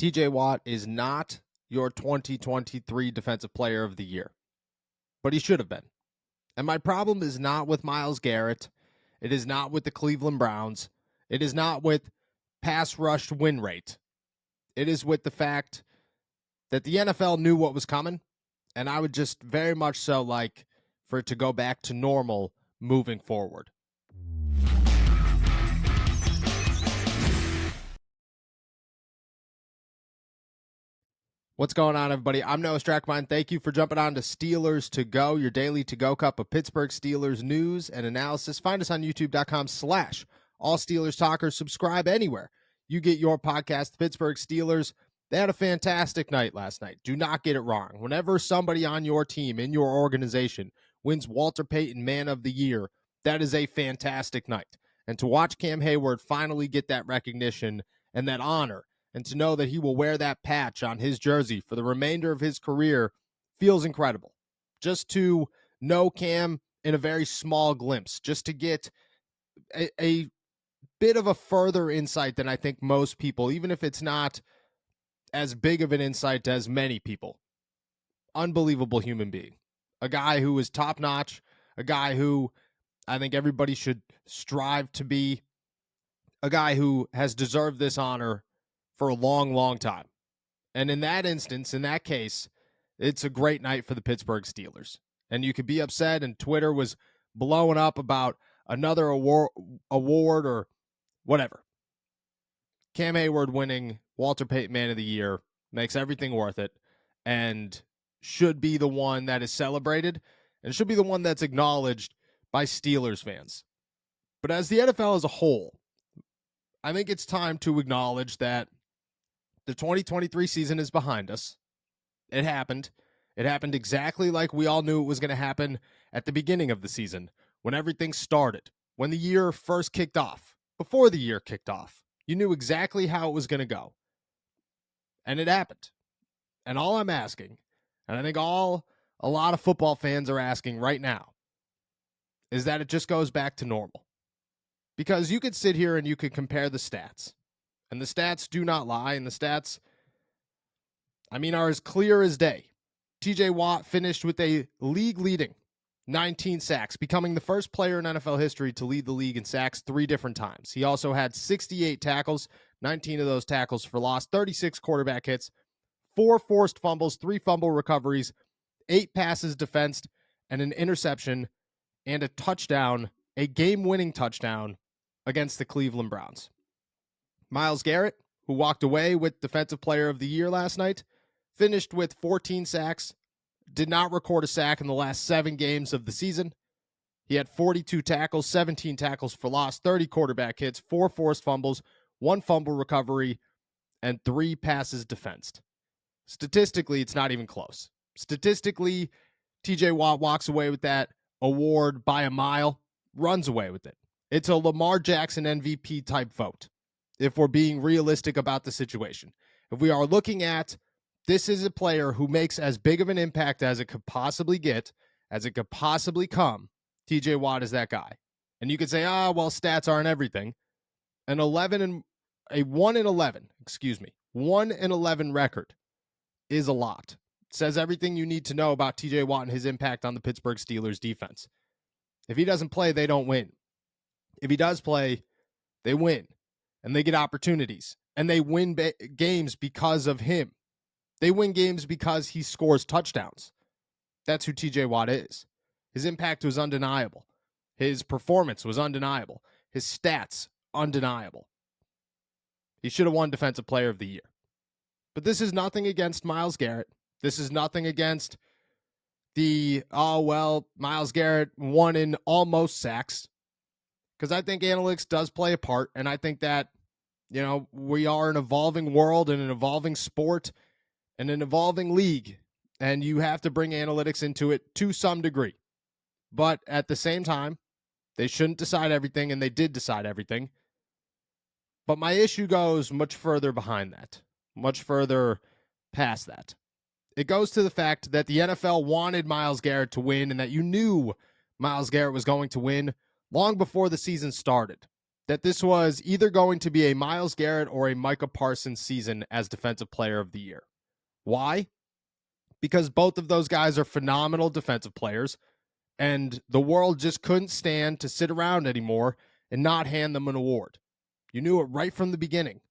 TJ Watt is not your 2023 Defensive Player of the Year, but he should have been. And my problem is not with Myles Garrett. It is not with the Cleveland Browns. It is not with pass rush win rate. It is with the fact that the NFL knew what was coming, and I would just very much so like for it to go back to normal moving forward. What's going on, everybody? I'm Noah Strackmine. Thank you for jumping on to Steelers to Go, your daily to-go cup of Pittsburgh Steelers news and analysis. Find us on youtube.com/All Steelers Talkers. Subscribe anywhere you get your podcast. The Pittsburgh Steelers, they had a fantastic night last night. Do not get it wrong. Whenever somebody on your team, in your organization, wins Walter Payton Man of the Year, that is a fantastic night. And to watch Cam Hayward finally get that recognition and that honor, and to know that he will wear that patch on his jersey for the remainder of his career feels incredible. Just to know Cam in a very small glimpse, just to get a bit of a further insight than I think most people, even if it's not as big of an insight as many people. Unbelievable human being. A guy who is top-notch, a guy who I think everybody should strive to be, a guy who has deserved this honor for a long, long time. And in that instance, in that case, it's a great night for the Pittsburgh Steelers. And you could be upset, and Twitter was blowing up about another award or whatever. Cam Hayward winning Walter Payton Man of the Year makes everything worth it and should be the one that is celebrated and should be the one that's acknowledged by Steelers fans. But as the NFL as a whole, I think it's time to acknowledge that the 2023 season is behind us. It happened. It happened exactly like we all knew it was going to happen at the beginning of the season, when everything started, when the year first kicked off, before the year kicked off. You knew exactly how it was going to go. And it happened. And all I'm asking, and I think a lot of football fans are asking right now, is that it just goes back to normal. Because you could sit here and you could compare the stats. And the stats do not lie, and the stats, are as clear as day. TJ Watt finished with a league-leading 19 sacks, becoming the first player in NFL history to lead the league in sacks 3 different times. He also had 68 tackles, 19 of those tackles for loss, 36 quarterback hits, 4 forced fumbles, 3 fumble recoveries, 8 passes defensed, and an interception, and a touchdown, a game-winning touchdown against the Cleveland Browns. Myles Garrett, who walked away with Defensive Player of the Year last night, finished with 14 sacks, did not record a sack in the last 7 games of the season. He had 42 tackles, 17 tackles for loss, 30 quarterback hits, 4 forced fumbles, 1 fumble recovery, and 3 passes defensed. Statistically, it's not even close. Statistically, TJ Watt walks away with that award by a mile, runs away with it. It's a Lamar Jackson MVP type vote, if we're being realistic about the situation. If we are looking at this is a player who makes as big of an impact as it could possibly get, as it could possibly come, TJ Watt is that guy. And you could say, stats aren't everything. A 1-11 record is a lot. It says everything you need to know about TJ Watt and his impact on the Pittsburgh Steelers defense. If he doesn't play, they don't win. If he does play, they win. And they get opportunities. And they win games because of him. They win games because he scores touchdowns. That's who TJ Watt is. His impact was undeniable. His performance was undeniable. His stats, undeniable. He should have won Defensive Player of the Year. But this is nothing against Myles Garrett. This is nothing against Myles Garrett won in almost sacks. Because I think analytics does play a part, and I think that, we are an evolving world and an evolving sport and an evolving league, and you have to bring analytics into it to some degree. But at the same time, they shouldn't decide everything, and they did decide everything. But my issue goes much further behind that, much further past that. It goes to the fact that the NFL wanted Myles Garrett to win, and that you knew Myles Garrett was going to win long before the season started. that this was either going to be a Myles Garrett or a Micah Parsons season as Defensive Player of the Year. Why? Because both of those guys are phenomenal defensive players, and the world just couldn't stand to sit around anymore and not hand them an award. You knew it right from the beginning.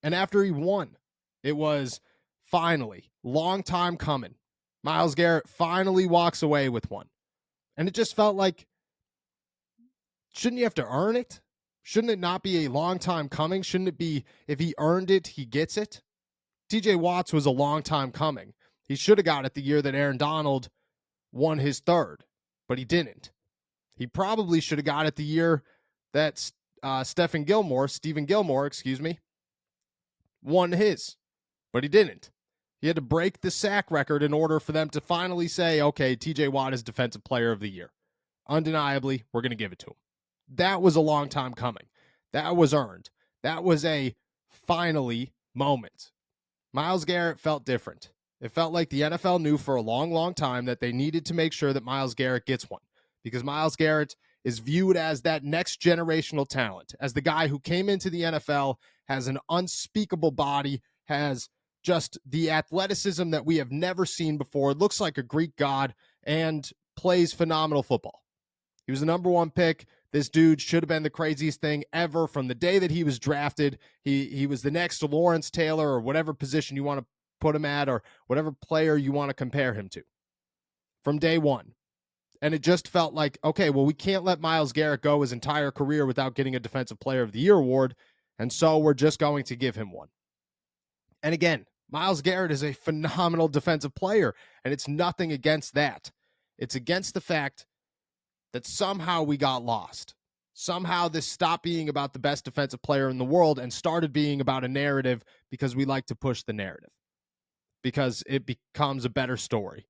And after he won, it was finally, long time coming. Myles Garrett finally walks away with one. And it just felt like, shouldn't you have to earn it? Shouldn't it not be a long time coming? Shouldn't it be, if he earned it, he gets it? TJ Watts was a long time coming. He should have got it the year that Aaron Donald won his third, but he didn't. He probably should have got it the year that Stephen Gilmore, won his, but he didn't. He had to break the sack record in order for them to finally say, okay, TJ Watt is Defensive Player of the Year. Undeniably, we're going to give it to him. That was a long time coming. That was earned. That was a finally moment. Myles Garrett felt different. It felt like the NFL knew for a long, long time that they needed to make sure that Myles Garrett gets one, because Myles Garrett is viewed as that next generational talent, as the guy who came into the NFL, has an unspeakable body, has just the athleticism that we have never seen before, looks like a Greek god, and plays phenomenal football. He was the number one pick. This dude should have been the craziest thing ever from the day that he was drafted. He was the next Lawrence Taylor, or whatever position you want to put him at, or whatever player you want to compare him to, from day one. And it just felt like, okay, well, we can't let Myles Garrett go his entire career without getting a Defensive Player of the Year award, and so we're just going to give him one. And again, Myles Garrett is a phenomenal defensive player, and it's nothing against that. It's against the fact that somehow we got lost. Somehow this stopped being about the best defensive player in the world and started being about a narrative, because we like to push the narrative, because it becomes a better story.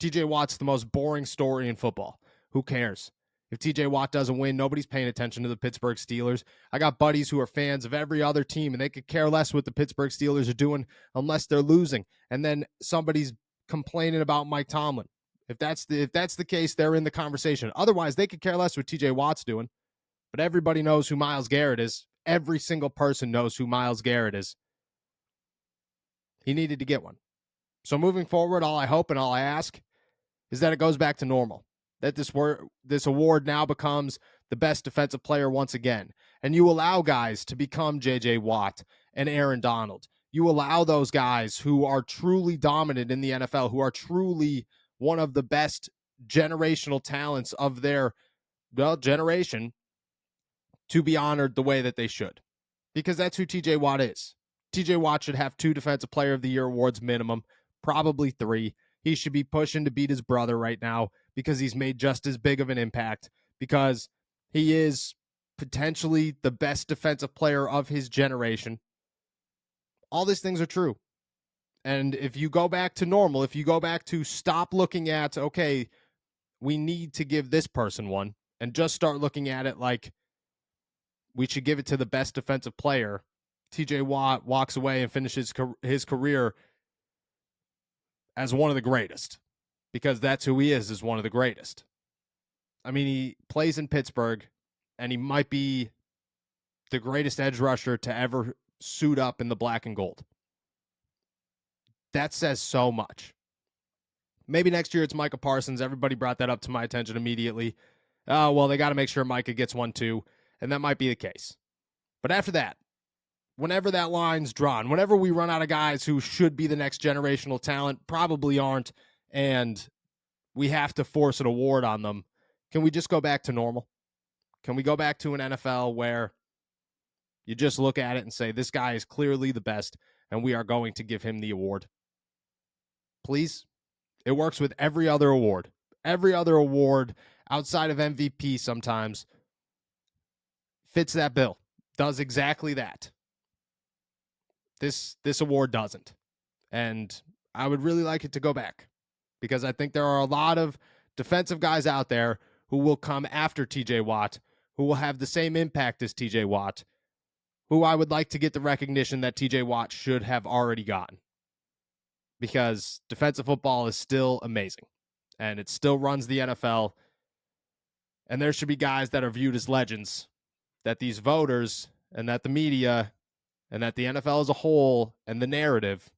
TJ Watt's the most boring story in football. Who cares? If TJ Watt doesn't win, nobody's paying attention to the Pittsburgh Steelers. I got buddies who are fans of every other team, and they could care less what the Pittsburgh Steelers are doing unless they're losing. And then somebody's complaining about Mike Tomlin. If that's the case, they're in the conversation. Otherwise, they could care less what TJ Watt's doing. But everybody knows who Myles Garrett is. Every single person knows who Myles Garrett is. He needed to get one. So moving forward, all I hope and all I ask is that it goes back to normal, that this award now becomes the best defensive player once again, and you allow guys to become J.J. Watt and Aaron Donald. You allow those guys who are truly dominant in the NFL, who are truly one of the best generational talents of their generation, to be honored the way that they should, because that's who TJ Watt is. TJ Watt should have 2 Defensive Player of the Year awards minimum, probably 3. He should be pushing to beat his brother right now, because he's made just as big of an impact, because he is potentially the best defensive player of his generation. All these things are true. And if you go back to normal, if you go back to stop looking at, okay, we need to give this person one, and just start looking at it like we should give it to the best defensive player, TJ Watt walks away and finishes his career as one of the greatest, because that's who he is one of the greatest. I mean, he plays in Pittsburgh, and he might be the greatest edge rusher to ever suit up in the black and gold. That says so much. Maybe next year it's Micah Parsons. Everybody brought that up to my attention immediately. Oh, well, they got to make sure Micah gets one too, and that might be the case. But after that, whenever that line's drawn, whenever we run out of guys who should be the next generational talent, probably aren't, and we have to force an award on them, can we just go back to normal? Can we go back to an NFL where you just look at it and say, this guy is clearly the best, and we are going to give him the award? Please? It works with every other award. Every other award outside of MVP sometimes fits that bill, does exactly that. This award doesn't. And I would really like it to go back, because I think there are a lot of defensive guys out there who will come after TJ Watt, who will have the same impact as TJ Watt, who I would like to get the recognition that TJ Watt should have already gotten. Because defensive football is still amazing, and it still runs the NFL, and there should be guys that are viewed as legends that these voters and that the media and that the NFL as a whole and the narrative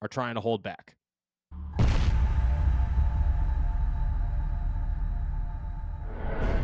are trying to hold back.